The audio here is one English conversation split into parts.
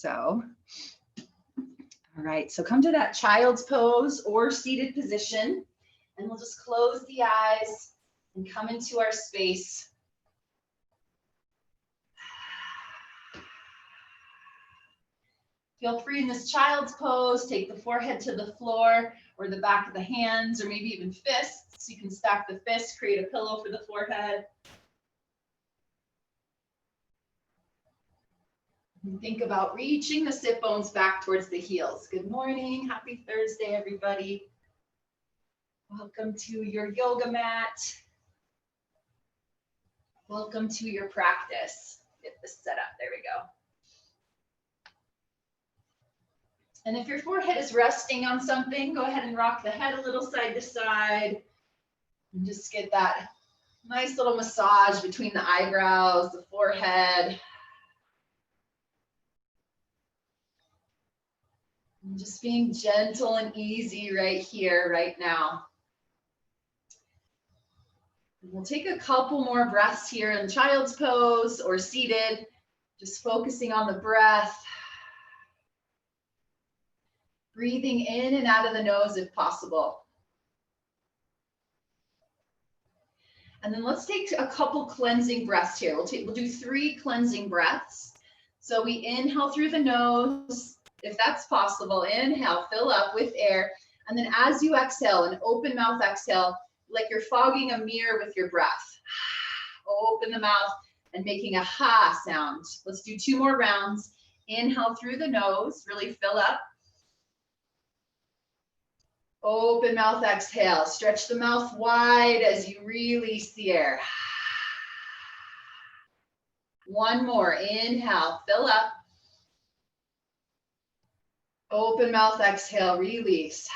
So, all right, so come to that child's pose or seated position, and we'll just close the eyes and come into our space. Feel free in this child's pose, take the forehead to the floor or the back of the hands, or maybe even fists. You can stack the fists, create a pillow for the forehead. And think about reaching the sit bones back towards the heels. Good morning, happy Thursday, everybody. Welcome to your yoga mat. Welcome to your practice. Get this set up, there we go. And if your forehead is resting on something, go ahead and rock the head a little side to side. And just get that nice little massage between the eyebrows, the forehead. And just being gentle and easy right here, right now. And we'll take a couple more breaths here in child's pose or seated, just focusing on the breath. Breathing in and out of the nose if possible. And then let's take a couple cleansing breaths here. We'll do 3 cleansing breaths. So we inhale through the nose, if that's possible. Inhale, fill up with air. And then as you exhale, an open mouth exhale, like you're fogging a mirror with your breath. Open the mouth and making a ha sound. Let's do 2 more rounds. Inhale through the nose, really fill up. Open mouth exhale. Stretch the mouth wide as you release the air. 1 more. Inhale, fill up. Open mouth exhale, release.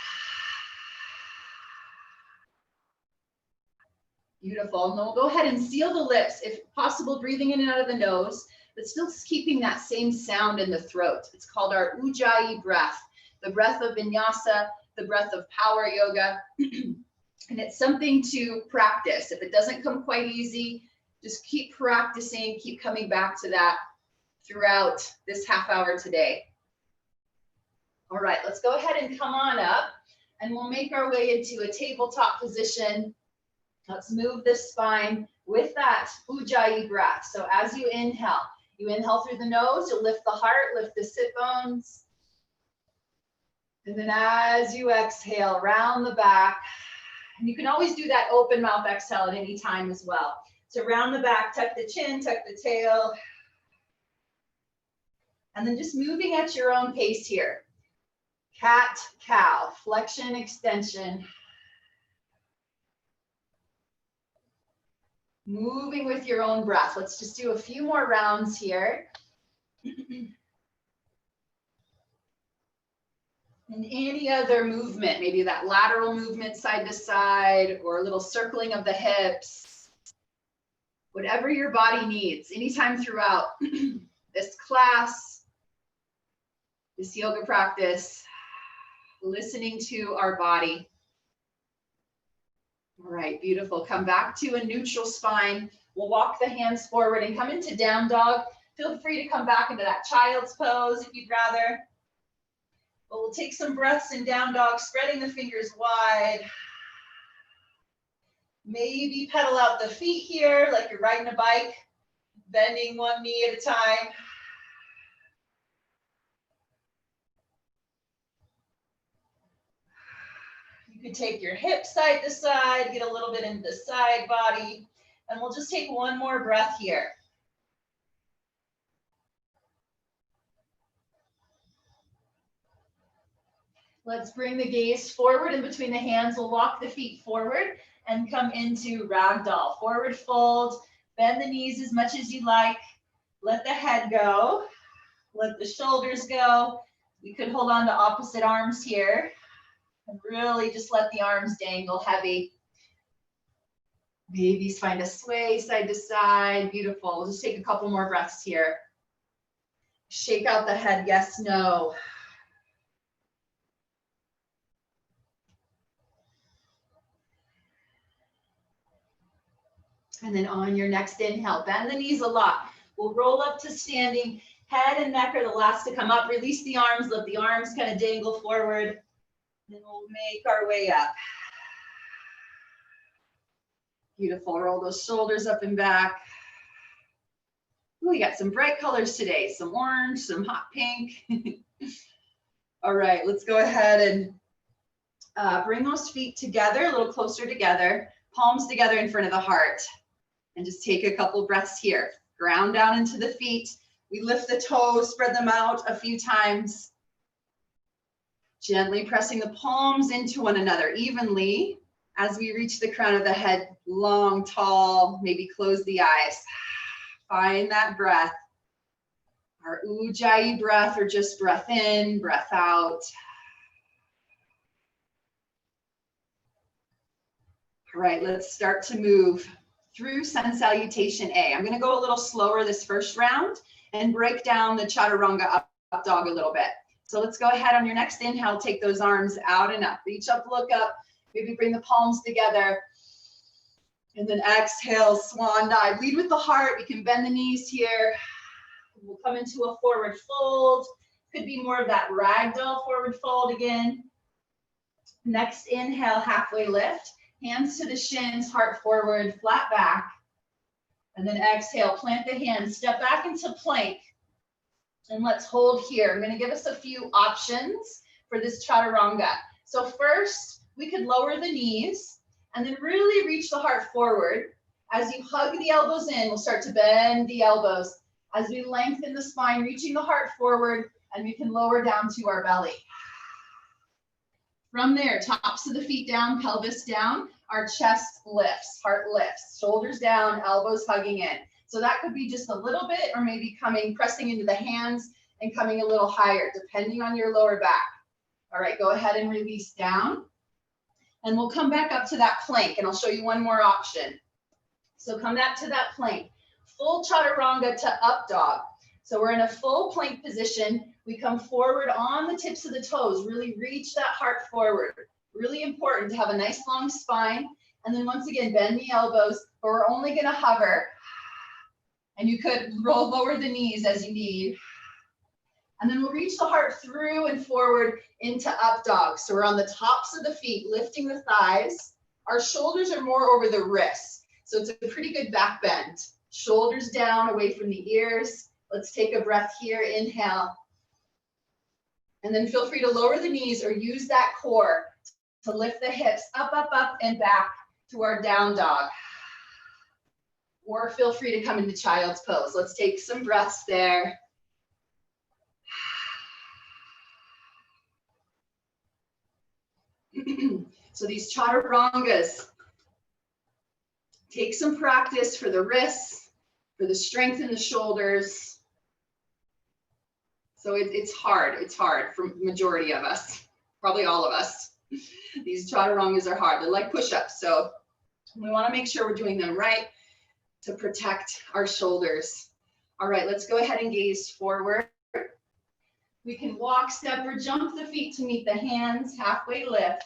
Beautiful. And then we'll go ahead and seal the lips, if possible, breathing in and out of the nose, but still keeping that same sound in the throat. It's called our Ujjayi breath, the breath of Vinyasa, the breath of power yoga. And it's something to practice. If it doesn't come quite easy, just keep practicing, keep coming back to that throughout this half hour today. All right, let's go ahead and come on up, and we'll make our way into a tabletop position. Let's move the spine with that Ujjayi breath. So as you inhale through the nose, you'll lift the heart, lift the sit bones. And then as you exhale, round the back. And you can always do that open mouth exhale at any time as well. So round the back, tuck the chin, tuck the tail. And then just moving at your own pace here. Cat, cow, flexion, extension. Moving with your own breath. Let's just do a few more rounds here. And any other movement, maybe that lateral movement side to side, or a little circling of the hips, whatever your body needs, anytime throughout this class, this yoga practice, listening to our body. All right, beautiful. Come back to a neutral spine. We'll walk the hands forward and come into down dog. Feel free to come back into that child's pose if you'd rather. But we'll take some breaths in down dog, spreading the fingers wide. Maybe pedal out the feet here like you're riding a bike, bending one knee at a time. You could take your hips side to side, get a little bit into the side body, and we'll just take 1 more breath here. Let's bring the gaze forward in between the hands. We'll walk the feet forward and come into ragdoll. Forward fold, bend the knees as much as you like. Let the head go, let the shoulders go. We could hold on to opposite arms here and really just let the arms dangle heavy. Maybe find a sway side to side. Beautiful. We'll just take a couple more breaths here. Shake out the head, yes, no. And then on your next inhale, bend the knees a lot. We'll roll up to standing, Head and neck are the last to come up. Release the arms, let the arms kind of dangle forward. Then we'll make our way up. Beautiful, roll those shoulders up and back. Ooh, we got some bright colors today, some orange, some hot pink. All right, let's go ahead and bring those feet together, a little closer together, palms together in front of the heart. And just take a couple breaths here. Ground down into the feet. We lift the toes, spread them out a few times. Gently pressing the palms into one another evenly as we reach the crown of the head, long, tall, maybe close the eyes. Find that breath. Our Ujjayi breath, or just breath in, breath out. All right, let's start to move through Sun Salutation A. I'm gonna go a little slower this first round and break down the Chaturanga up dog a little bit. So let's go ahead on your next inhale, take those arms out and up. Reach up, look up, maybe bring the palms together. And then exhale, swan dive. Lead with the heart. You can bend the knees here. We'll come into a forward fold. Could be more of that ragdoll forward fold again. Next inhale, halfway lift. Hands to the shins, heart forward, flat back. And then exhale, plant the hands, step back into plank. And let's hold here. I'm gonna give us a few options for this Chaturanga. So first, we could lower the knees and then really reach the heart forward. As you hug the elbows in, we'll start to bend the elbows. As we lengthen the spine, reaching the heart forward, and we can lower down to our belly. From there, tops of the feet down, pelvis down, our chest lifts, heart lifts, shoulders down, elbows hugging in. So that could be just a little bit, or maybe pressing into the hands and coming a little higher, depending on your lower back. All right, go ahead and release down. And we'll come back up to that plank, and I'll show you one more option. So come back to that plank. Full Chaturanga to up dog. So we're in a full plank position. We come forward on the tips of the toes, really reach that heart forward. Really important to have a nice long spine. And then once again, bend the elbows, but we're only gonna hover. And you could lower the knees as you need. And then we'll reach the heart through and forward into up dog. So we're on the tops of the feet, lifting the thighs. Our shoulders are more over the wrists. So it's a pretty good back bend. Shoulders down, away from the ears. Let's take a breath here, inhale. And then feel free to lower the knees or use that core to lift the hips up, up, up, and back to our down dog. Or feel free to come into child's pose. Let's take some breaths there. So these Chaturangas take some practice for the wrists, for the strength in the shoulders. So it's hard for majority of us, probably all of us. These Chaturangas are hard, they're like push-ups. So we wanna make sure we're doing them right to protect our shoulders. All right, let's go ahead and gaze forward. We can walk, step, or jump the feet to meet the hands, halfway lift.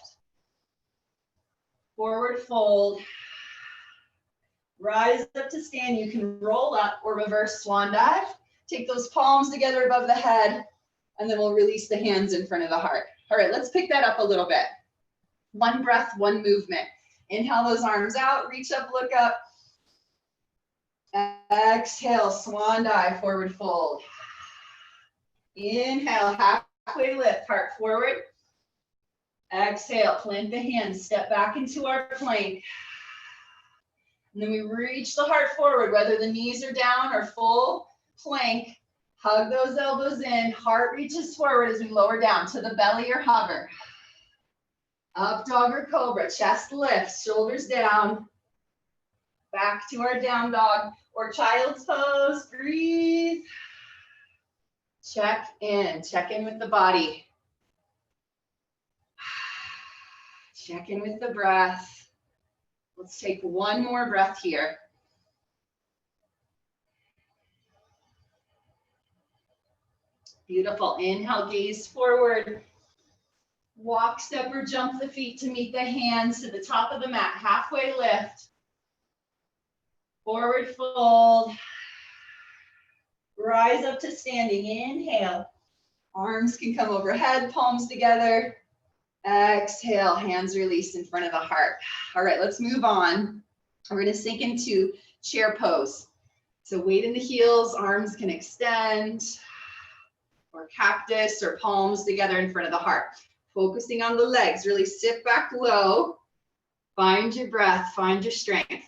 Forward fold. Rise up to stand. You can roll up or reverse swan dive. Take those palms together above the head, and then we'll release the hands in front of the heart. All right, let's pick that up a little bit. One breath, one movement. Inhale those arms out, reach up, look up. Exhale, swan dive, forward fold. Inhale, halfway lift, heart forward. Exhale, plant the hands, step back into our plank. And then we reach the heart forward, whether the knees are down or full plank. Hug those elbows in, heart reaches forward as we lower down to the belly or hover. Up dog or cobra, chest lifts, shoulders down. Back to our down dog or child's pose, breathe. Check in with the body. Check in with the breath. Let's take one more breath here. Beautiful. Inhale, gaze forward. Walk, step, or jump the feet to meet the hands to the top of the mat. Halfway lift. Forward fold. Rise up to standing. Inhale. Arms can come overhead, palms together. Exhale, hands released in front of the heart. All right, let's move on. We're going to sink into chair pose. So weight in the heels, arms can extend, or cactus or palms together in front of the heart. Focusing on the legs, really sit back low. Find your breath, find your strength.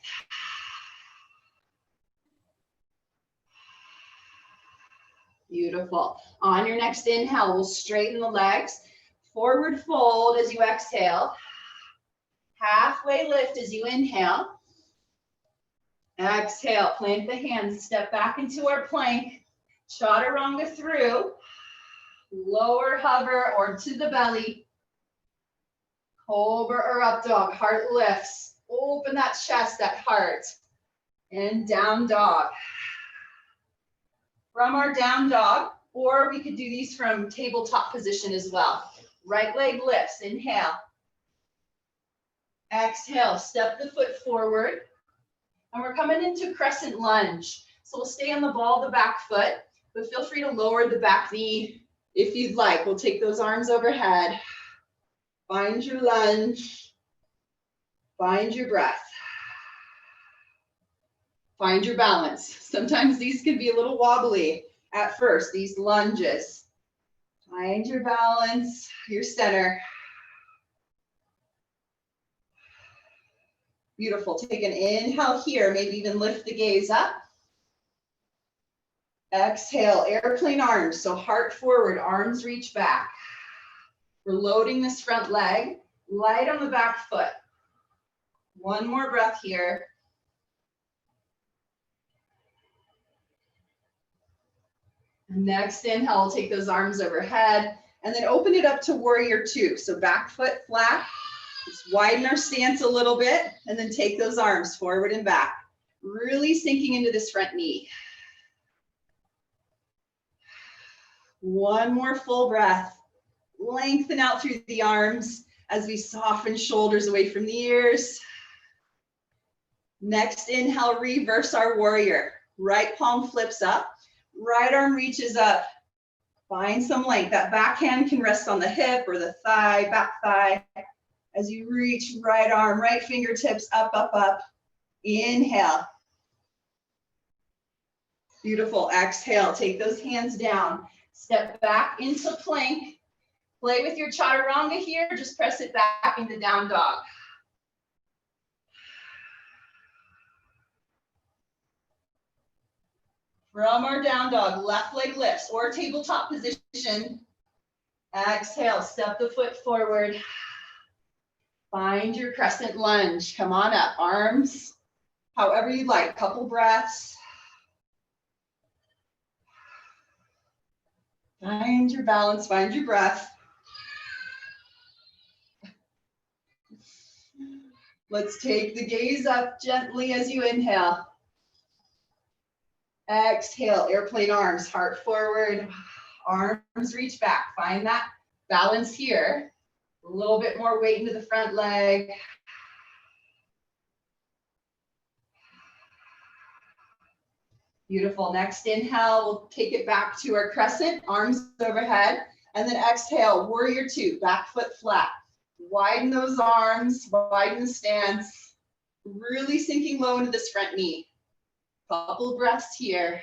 Beautiful. On your next inhale, we'll straighten the legs. Forward fold as you exhale. Halfway lift as you inhale. Exhale, plant the hands, step back into our plank. Chaturanga through. Lower hover or to the belly. Cobra or up dog, heart lifts. Open that chest, that heart. And down dog. From our down dog, or we could do these from tabletop position as well. Right leg lifts, inhale. Exhale, step the foot forward. And we're coming into crescent lunge. So we'll stay on the ball of the back foot, but feel free to lower the back knee if you'd like. We'll take those arms overhead. Find your lunge. Find your breath. Find your balance. Sometimes these can be a little wobbly at first, these lunges. Find your balance, your center. Beautiful. Take an inhale here, maybe even lift the gaze up. Exhale, airplane arms, so heart forward, arms reach back. We're loading this front leg, light on the back foot. One more breath here. Next inhale, take those arms overhead and then open it up to warrior two. So back foot flat, just widen our stance a little bit and then take those arms forward and back. Really sinking into this front knee. One more full breath. Lengthen out through the arms as we soften shoulders away from the ears. Next inhale, reverse our warrior. Right palm flips up. Right arm reaches up. Find some length. That back hand can rest on the hip or the thigh, back thigh. As you reach, right arm, right fingertips up, up, up. Inhale. Beautiful. Exhale. Take those hands down. Step back into plank. Play with your chaturanga here. Just press it back into down dog. From our down dog, left leg lifts or tabletop position. Exhale, step the foot forward. Find your crescent lunge. Come on up, arms, however you'd like, couple breaths. Find your balance, find your breath. Let's take the gaze up gently as you inhale. Exhale, airplane arms, heart forward, arms reach back. Find that balance here. A little bit more weight into the front leg. Beautiful. Next inhale, we'll take it back to our crescent, arms overhead. And then exhale, warrior two, back foot flat. Widen those arms, widen the stance. Really sinking low into this front knee. Couple breaths here.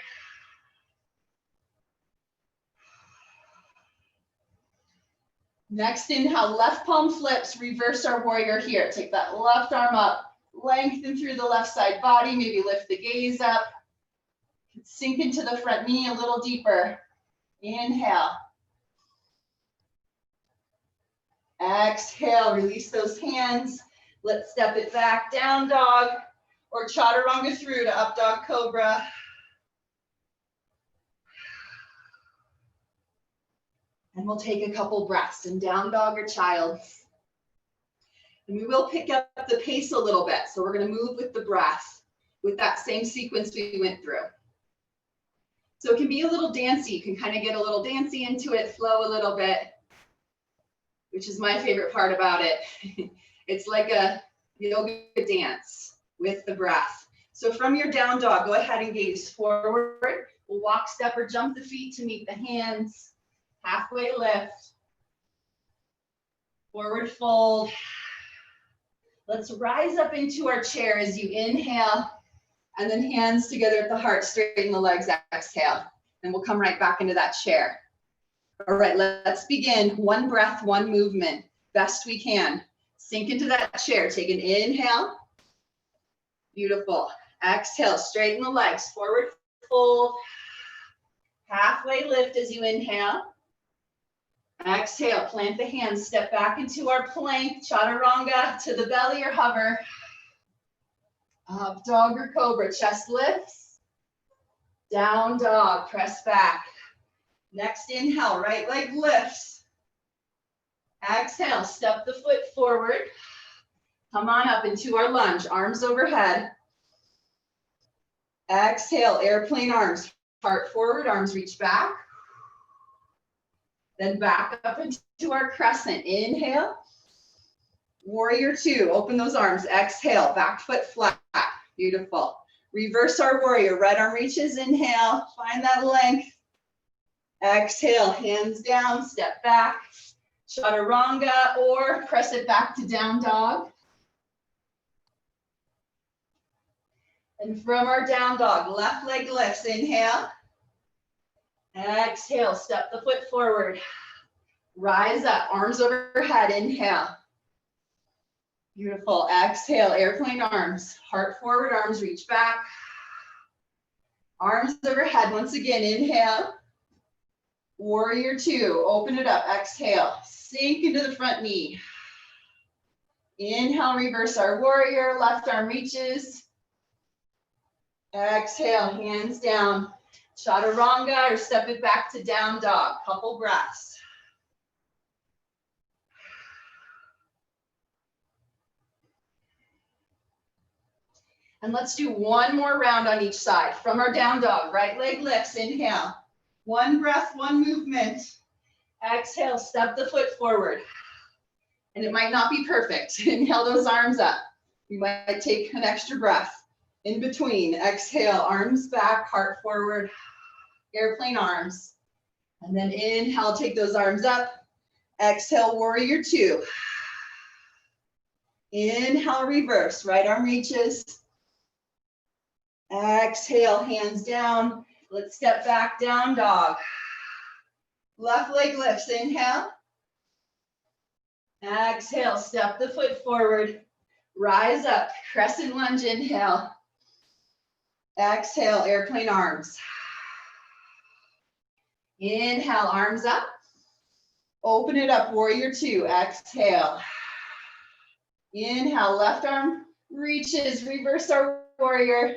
Next inhale, left palm flips, reverse our warrior here. Take that left arm up, lengthen through the left side body, maybe lift the gaze up. Sink into the front knee a little deeper. Inhale. Exhale, release those hands. Let's step it back, down dog. Or chaturanga through to up dog cobra. And we'll take a couple breaths in down dog or child. And we will pick up the pace a little bit. So we're going to move with the breath with that same sequence we went through. So it can be a little dancey. You can kind of get a little dancey into it, flow a little bit, which is my favorite part about it. It's like a yoga dance with the breath. So from your down dog, go ahead and gaze forward. We'll walk, step, or jump the feet to meet the hands. Halfway lift. Forward fold. Let's rise up into our chair as you inhale, and then hands together at the heart, straighten the legs, exhale. And we'll come right back into that chair. All right, let's begin. One breath, one movement, best we can. Sink into that chair, take an inhale. Beautiful. Exhale, straighten the legs, forward fold. Halfway lift as you inhale. Exhale, plant the hands, step back into our plank, chaturanga, to the belly or hover. Up dog or cobra, chest lifts. Down dog, press back. Next inhale, right leg lifts. Exhale, step the foot forward. Come on up into our lunge, arms overhead. Exhale, airplane arms, heart forward, arms reach back. Then back up into our crescent. Inhale. Warrior two. Open those arms. Exhale. Back foot flat. Beautiful. Reverse our warrior. Right arm reaches. Inhale. Find that length. Exhale. Hands down. Step back. Chaturanga or press it back to down dog. And from our down dog, left leg lifts. Inhale. Exhale, step the foot forward. Rise up, arms overhead, inhale. Beautiful, exhale, airplane arms. Heart forward, arms reach back. Arms overhead, once again, inhale. Warrior two, open it up, exhale. Sink into the front knee. Inhale, reverse our warrior, left arm reaches. Exhale, hands down. Chaturanga or step it back to down dog, couple breaths. And let's do one more round on each side. From our down dog, right leg lifts, inhale. One breath, one movement. Exhale, step the foot forward. And it might not be perfect. Inhale those arms up. You might take an extra breath in between. Exhale, arms back, heart forward. Airplane arms. And then inhale, take those arms up. Exhale, warrior two. Inhale, reverse, right arm reaches. Exhale, hands down. Let's step back, down dog. Left leg lifts, inhale. Exhale, step the foot forward. Rise up, crescent lunge, inhale. Exhale, airplane arms. Inhale, arms up. Open it up, warrior two, exhale. Inhale, left arm reaches, reverse our warrior.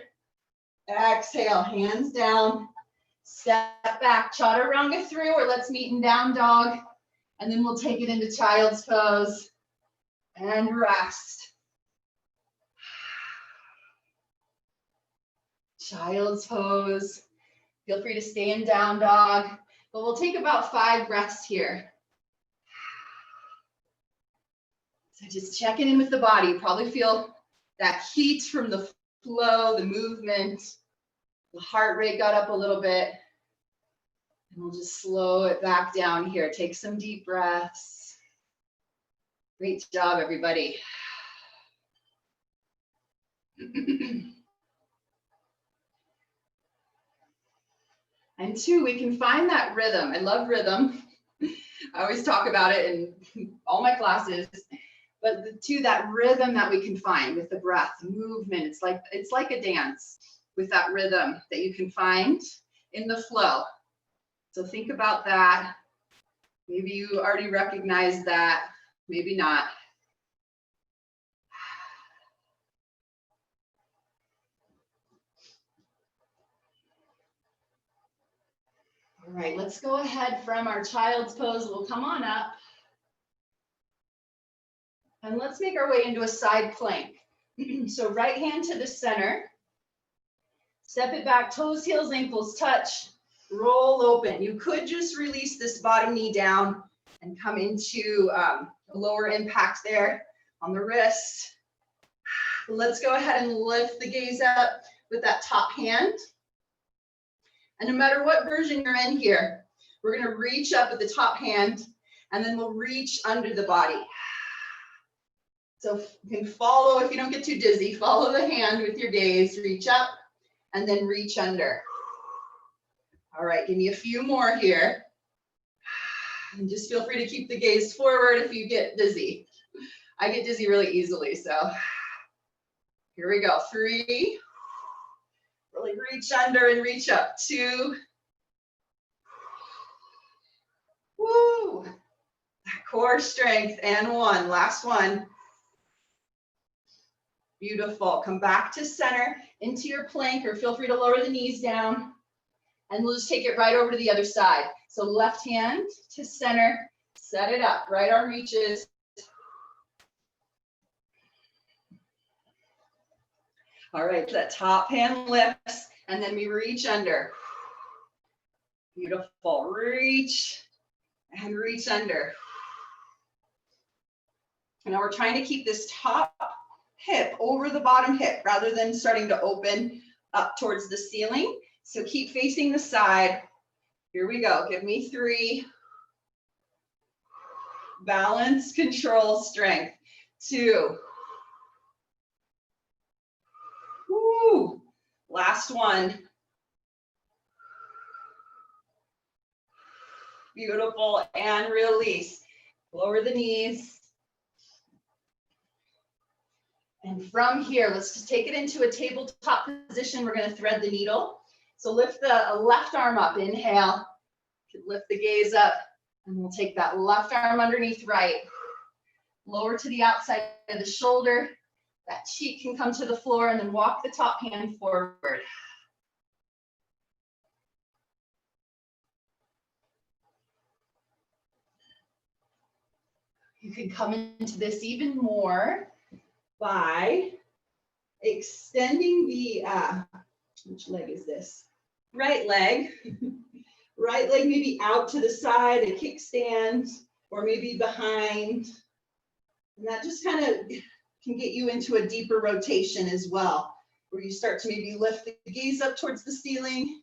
Exhale, hands down. Step back, chaturanga through, or let's meet in down dog. And then we'll take it into child's pose and rest. Child's pose. Feel free to stay in down dog. But we'll take about 5 breaths here. So just checking in with the body. You probably feel that heat from the flow, the movement. The heart rate got up a little bit. And we'll just slow it back down here. Take some deep breaths. Great job, everybody. And 2, we can find that rhythm. I love rhythm. I always talk about it in all my classes. But the 2, that rhythm that we can find with the breath, movement, it's like a dance with that rhythm that you can find in the flow. So think about that. Maybe you already recognize that, maybe not. All right, let's go ahead from our child's pose. We'll come on up. And let's make our way into a side plank. So right hand to the center. Step it back, toes, heels, ankles touch. Roll open. You could just release this bottom knee down and come into a lower impact there on the wrist. Let's go ahead and lift the gaze up with that top hand. And no matter what version you're in here, we're gonna reach up with the top hand and then we'll reach under the body. So you can follow, if you don't get too dizzy, follow the hand with your gaze, reach up and then reach under. All right, give me a few more here. And just feel free to keep the gaze forward if you get dizzy. I get dizzy really easily, so here we go. 3, really reach under and reach up. 2, woo, core strength, and 1, last one. Beautiful, come back to center, into your plank, or feel free to lower the knees down, and we'll just take it right over to the other side. So left hand to center, set it up, right arm reaches. All right, that top hand lifts, and then we reach under. Beautiful, reach, and reach under. And now we're trying to keep this top hip over the bottom hip, rather than starting to open up towards the ceiling. So keep facing the side. Here we go, give me 3. Balance, control, strength. 2. Woo. Last one. Beautiful, and release. Lower the knees. And from here, let's just take it into a tabletop position. We're gonna thread the needle. So lift the left arm up, inhale. Lift the gaze up, and we'll take that left arm underneath right. Lower to the outside of the shoulder. That cheek can come to the floor, and then walk the top hand forward. You can come into this even more by extending the, which leg is this? Right leg. Right leg maybe out to the side, a kickstand, or maybe behind. And that just kind of can get you into a deeper rotation as well, where you start to maybe lift the gaze up towards the ceiling.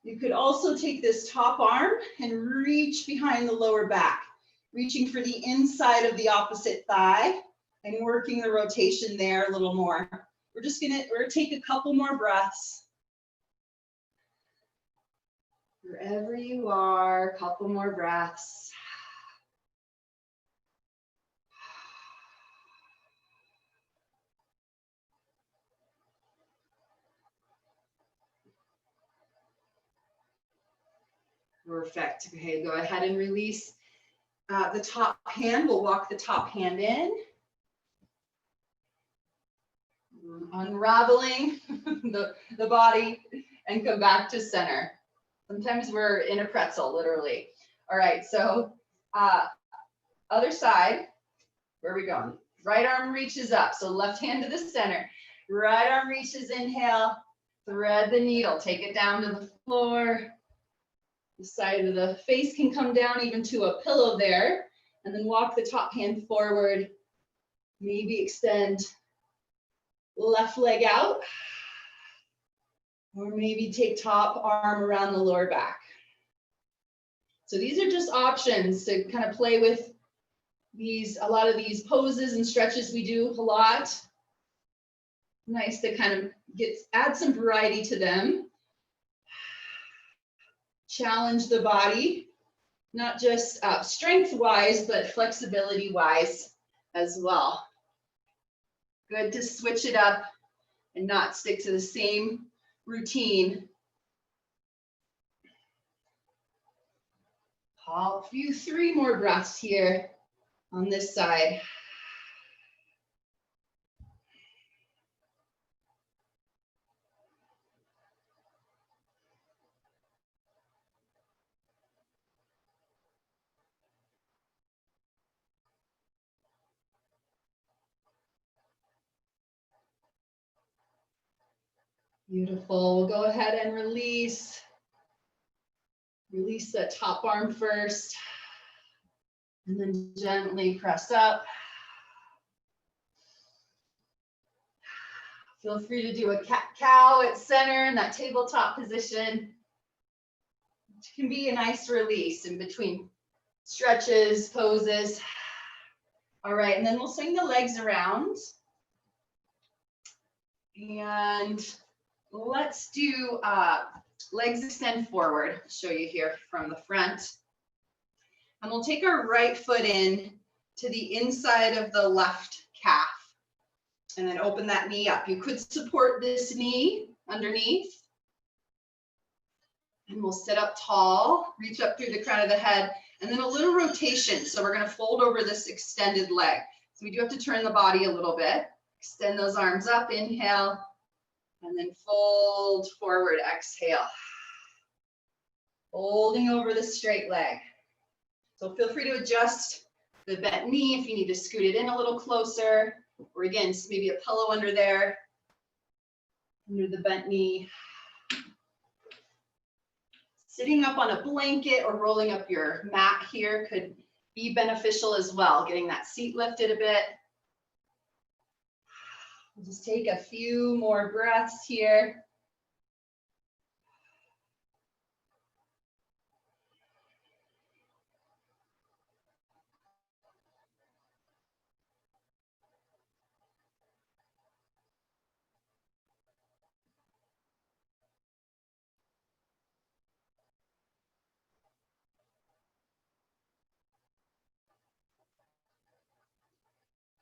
You could also take this top arm and reach behind the lower back, reaching for the inside of the opposite thigh and working the rotation there a little more. We're gonna take a couple more breaths. Wherever you are, a couple more breaths. Perfect. Okay, go ahead and release the top hand. We'll walk the top hand in. Unraveling the body and come back to center. Sometimes we're in a pretzel, literally. All right, so other side. Where are we going? Right arm reaches up, so left hand to the center. Right arm reaches, inhale, thread the needle, take it down to the floor. The side of the face can come down even to a pillow there, and then walk the top hand forward. Maybe extend left leg out, or maybe take top arm around the lower back. So these are just options to kind of play with a lot of these poses and stretches we do a lot. Nice to kind of add some variety to them. Challenge the body, not just strength-wise, but flexibility-wise as well. Good to switch it up and not stick to the same routine. I'll do 3 more breaths here on this side. Beautiful. We'll go ahead and release. Release the top arm first, and then gently press up. Feel free to do a cat-cow at center in that tabletop position, which can be a nice release in between stretches, poses. All right, and then we'll swing the legs around. And let's do legs extend forward. I'll show you here from the front. And we'll take our right foot in to the inside of the left calf. And then open that knee up. You could support this knee underneath. And we'll sit up tall, reach up through the crown of the head, and then a little rotation. So we're going to fold over this extended leg. So we do have to turn the body a little bit. Extend those arms up, inhale, and then fold forward, exhale. Folding over the straight leg. So feel free to adjust the bent knee if you need to scoot it in a little closer. Or again, maybe a pillow under there, under the bent knee. Sitting up on a blanket or rolling up your mat here could be beneficial as well, getting that seat lifted a bit. We'll just take a few more breaths here.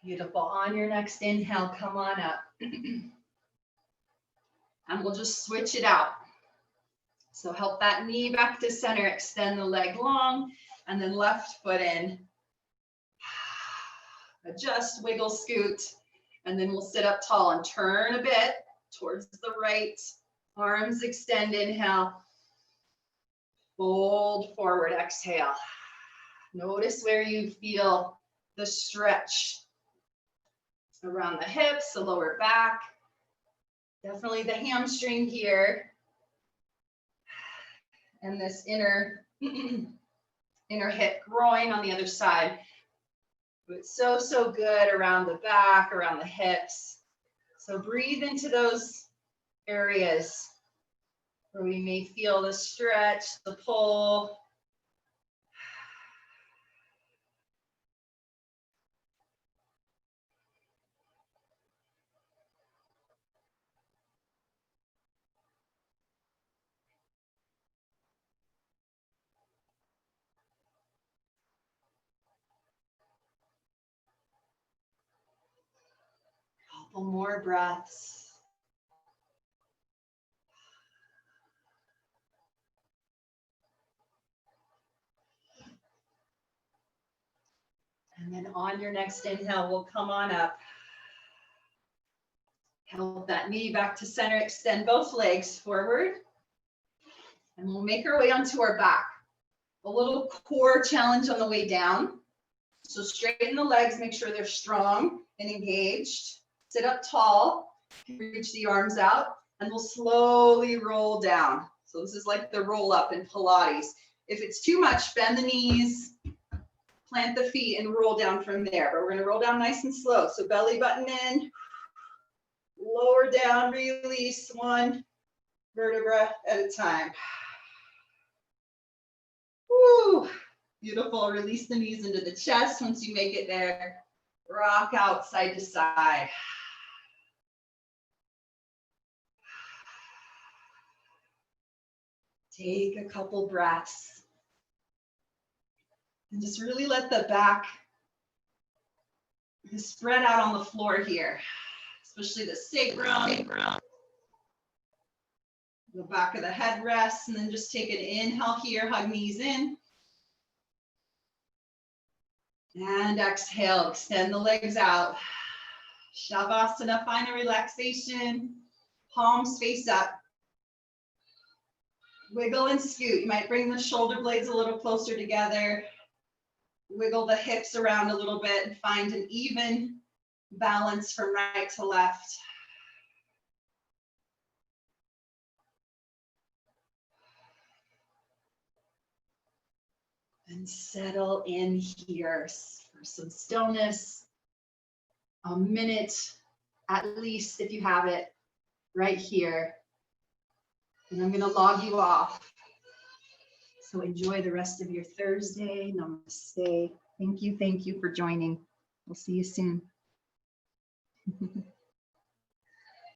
Beautiful. On your next inhale, come on up. And we'll just switch it out. So help that knee back to center, extend the leg long, and then left foot in. Adjust, wiggle, scoot, and then we'll sit up tall and turn a bit towards the right. Arms extend, inhale. Fold forward, exhale. Notice where you feel the stretch around the hips, the lower back. Definitely the hamstring here. And this inner hip groin on the other side. But so good around the back, around the hips. So breathe into those areas where we may feel the stretch, the pull. Couple more breaths. And then on your next inhale, we'll come on up. Help that knee back to center, extend both legs forward. And we'll make our way onto our back. A little core challenge on the way down. So straighten the legs, make sure they're strong and engaged. Sit up tall, reach the arms out, and we'll slowly roll down. So this is like the roll up in Pilates. If it's too much, bend the knees, plant the feet, and roll down from there. But we're gonna roll down nice and slow. So belly button in, lower down, release one vertebra at a time. Woo, beautiful. Release the knees into the chest once you make it there. Rock out side to side. Take a couple breaths. And just really let the back spread out on the floor here, especially the sacrum. The back of the head rests, and then just take an inhale here, hug knees in. And exhale, extend the legs out. Shavasana, find a relaxation. Palms face up. Wiggle and scoot. You might bring the shoulder blades a little closer together. Wiggle the hips around a little bit and find an even balance from right to left. And settle in here for some stillness, a minute at least if you have it right here. And I'm going to log you off. So enjoy the rest of your Thursday. Namaste. Thank you for joining. We'll see you soon.